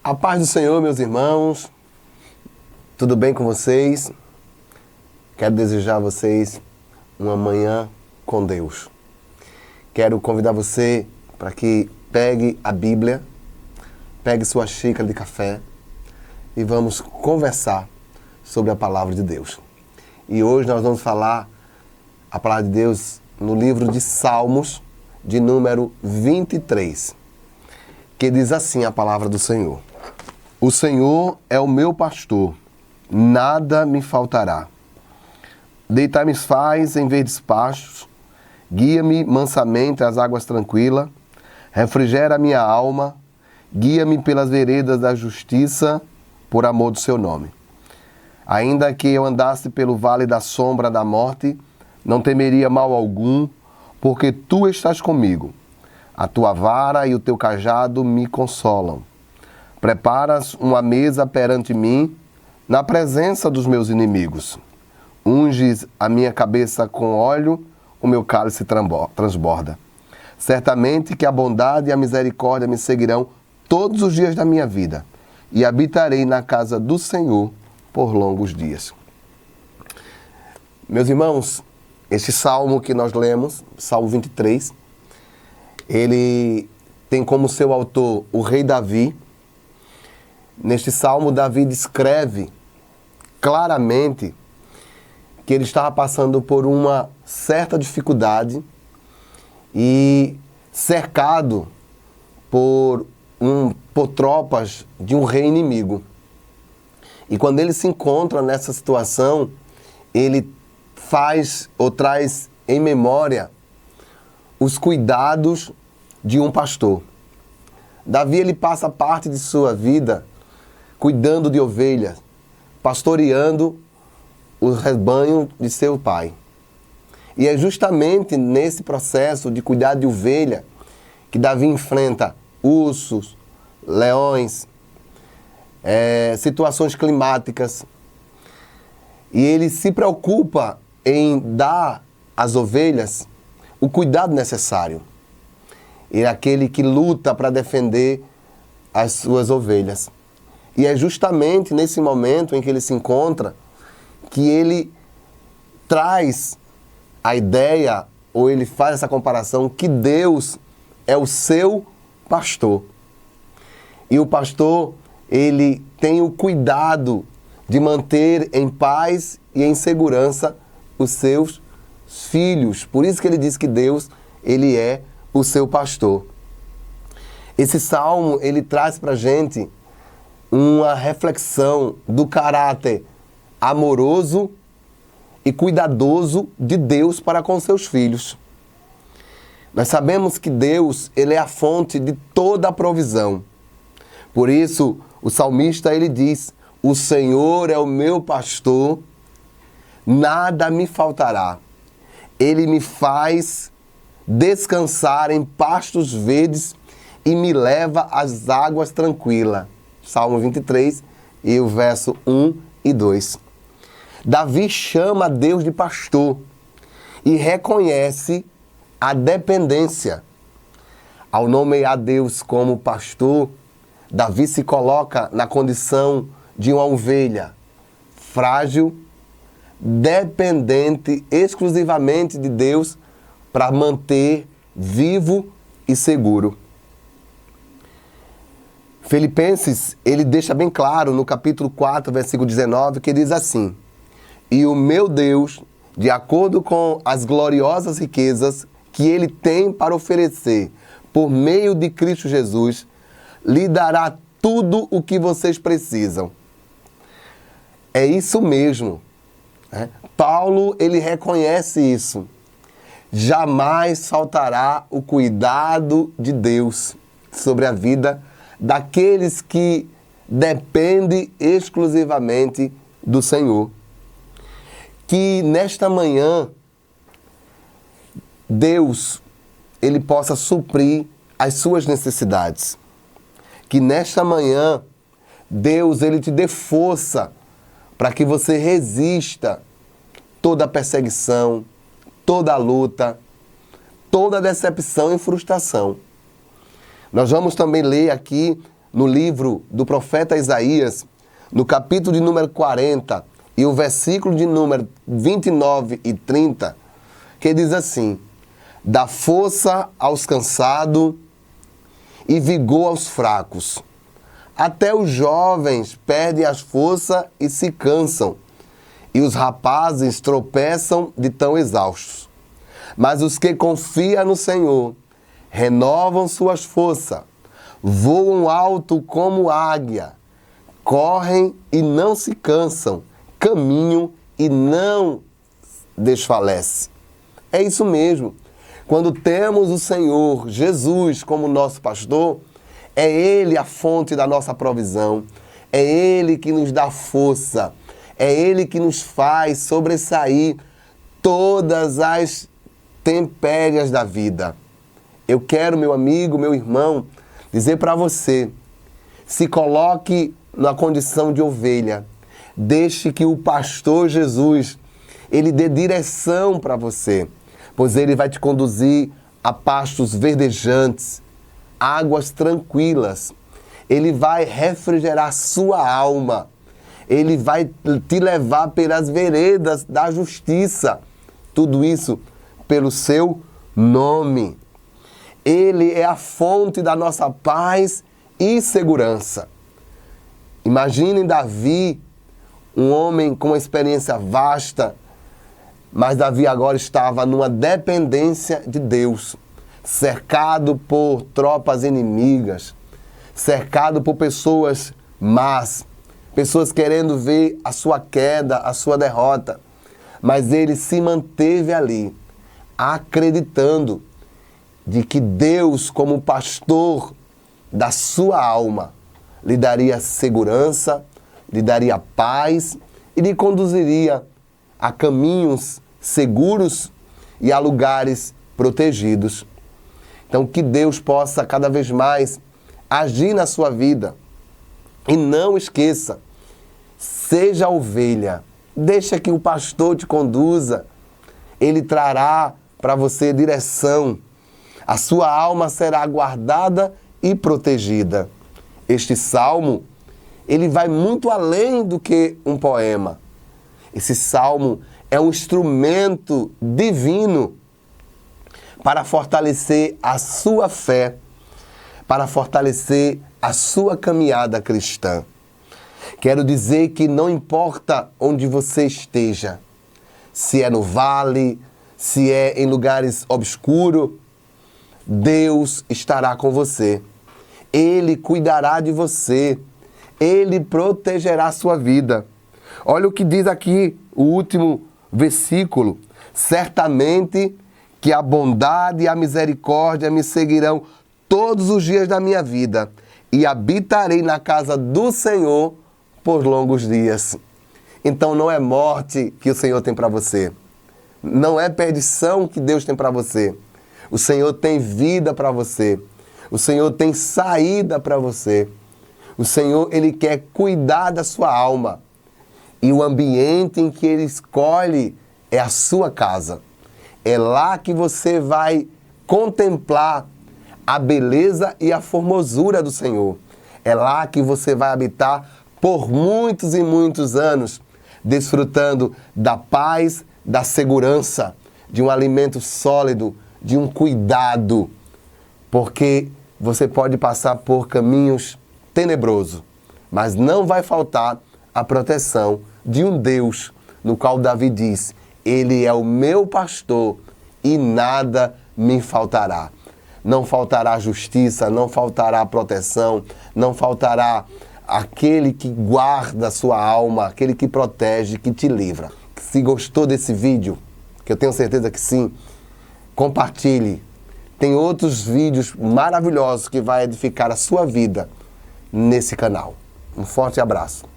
A paz do Senhor, meus irmãos, tudo bem com vocês? Quero desejar a vocês uma manhã com Deus. Quero convidar você para que pegue a Bíblia, pegue sua xícara de café e vamos conversar sobre a palavra de Deus. E hoje nós vamos falar a palavra de Deus no livro de Salmos, de número 23, que diz assim a palavra do Senhor. O Senhor é o meu pastor, nada me faltará. Deitar-me faz em verdes pastos, guia-me mansamente às águas tranquilas, refrigera a minha alma, guia-me pelas veredas da justiça, por amor do seu nome. Ainda que eu andasse pelo vale da sombra da morte, não temeria mal algum, porque tu estás comigo. A tua vara e o teu cajado me consolam. Preparas uma mesa perante mim, na presença dos meus inimigos. Unges a minha cabeça com óleo, o meu cálice transborda. Certamente que a bondade e a misericórdia me seguirão todos os dias da minha vida, e habitarei na casa do Senhor por longos dias. Meus irmãos, este salmo que nós lemos, Salmo 23, ele tem como seu autor o rei Davi. Neste salmo, Davi descreve claramente que ele estava passando por uma certa dificuldade e cercado por tropas de um rei inimigo. E quando ele se encontra nessa situação, ele faz ou traz em memória os cuidados de um pastor. Davi, ele passa parte de sua vida cuidando de ovelhas, pastoreando o rebanho de seu pai. E é justamente nesse processo de cuidar de ovelha que Davi enfrenta ursos, leões, situações climáticas. E ele se preocupa em dar às ovelhas o cuidado necessário. Ele é aquele que luta para defender as suas ovelhas. E é justamente nesse momento em que ele se encontra que ele traz a ideia, ou ele faz essa comparação, que Deus é o seu pastor. E o pastor, ele tem o cuidado de manter em paz e em segurança os seus filhos. Por isso que ele diz que Deus, ele é o seu pastor. Esse salmo, ele traz para a gente uma reflexão do caráter amoroso e cuidadoso de Deus para com seus filhos. Nós sabemos que Deus, ele é a fonte de toda a provisão. Por isso, o salmista, ele diz: o Senhor é o meu pastor, nada me faltará. Ele me faz descansar em pastos verdes e me leva às águas tranquilas. Salmo 23, e o verso 1 e 2. Davi chama Deus de pastor e reconhece a dependência. Ao nomear Deus como pastor, Davi se coloca na condição de uma ovelha frágil, dependente exclusivamente de Deus para manter vivo e seguro. Filipenses, ele deixa bem claro no capítulo 4, versículo 19, que diz assim: e o meu Deus, de acordo com as gloriosas riquezas que ele tem para oferecer por meio de Cristo Jesus, lhe dará tudo o que vocês precisam. É isso mesmo. Paulo, ele reconhece isso. Jamais faltará o cuidado de Deus sobre a vida daqueles que dependem exclusivamente do Senhor. Que nesta manhã, Deus, ele possa suprir as suas necessidades. Que nesta manhã, Deus, ele te dê força para que você resista toda a perseguição, toda a luta, toda a decepção e frustração. Nós vamos também ler aqui no livro do profeta Isaías, no capítulo de número 40 e o versículo de número 29 e 30, que diz assim: dá força aos cansados e vigor aos fracos. Até os jovens perdem as forças e se cansam, e os rapazes tropeçam de tão exaustos. Mas os que confiam no Senhor renovam suas forças, voam alto como águia, correm e não se cansam, caminham e não desfalecem. É isso mesmo. Quando temos o Senhor Jesus como nosso pastor, é Ele a fonte da nossa provisão, é Ele que nos dá força, é Ele que nos faz sobressair todas as intempéries da vida. Eu quero, meu amigo, meu irmão, dizer para você, se coloque na condição de ovelha, deixe que o pastor Jesus, Ele dê direção para você, pois Ele vai te conduzir a pastos verdejantes, águas tranquilas. Ele vai refrigerar sua alma. Ele vai te levar pelas veredas da justiça. Tudo isso pelo seu nome. Ele é a fonte da nossa paz e segurança. Imaginem Davi, um homem com uma experiência vasta, mas Davi agora estava numa dependência de Deus, cercado por tropas inimigas, cercado por pessoas más, pessoas querendo ver a sua queda, a sua derrota. Mas ele se manteve ali, acreditando de que Deus, como pastor da sua alma, lhe daria segurança, lhe daria paz e lhe conduziria a caminhos seguros e a lugares protegidos. Então, que Deus possa cada vez mais agir na sua vida. E não esqueça, seja ovelha, deixa que o pastor te conduza. Ele trará para você direção. A sua alma será guardada e protegida. Este salmo, ele vai muito além do que um poema. Esse salmo é um instrumento divino para fortalecer a sua fé, para fortalecer a sua caminhada cristã. Quero dizer que não importa onde você esteja, se é no vale, se é em lugares obscuros, Deus estará com você. Ele cuidará de você. Ele protegerá a sua vida. Olha o que diz aqui o último versículo. Certamente que a bondade e a misericórdia me seguirão todos os dias da minha vida e habitarei na casa do Senhor por longos dias. Então não é morte que o Senhor tem para você. Não é perdição que Deus tem para você. O Senhor tem vida para você. O Senhor tem saída para você. O Senhor, Ele quer cuidar da sua alma. E o ambiente em que Ele escolhe é a sua casa. É lá que você vai contemplar a beleza e a formosura do Senhor. É lá que você vai habitar por muitos e muitos anos, desfrutando da paz, da segurança, de um alimento sólido, de um cuidado. Porque você pode passar por caminhos tenebrosos, mas não vai faltar a proteção de um Deus, no qual Davi diz: Ele é o meu pastor e nada me faltará. Não faltará justiça, não faltará proteção, não faltará aquele que guarda a sua alma, aquele que protege, que te livra. Se gostou desse vídeo, que eu tenho certeza que sim, compartilhe. Tem outros vídeos maravilhosos que vai edificar a sua vida nesse canal. Um forte abraço.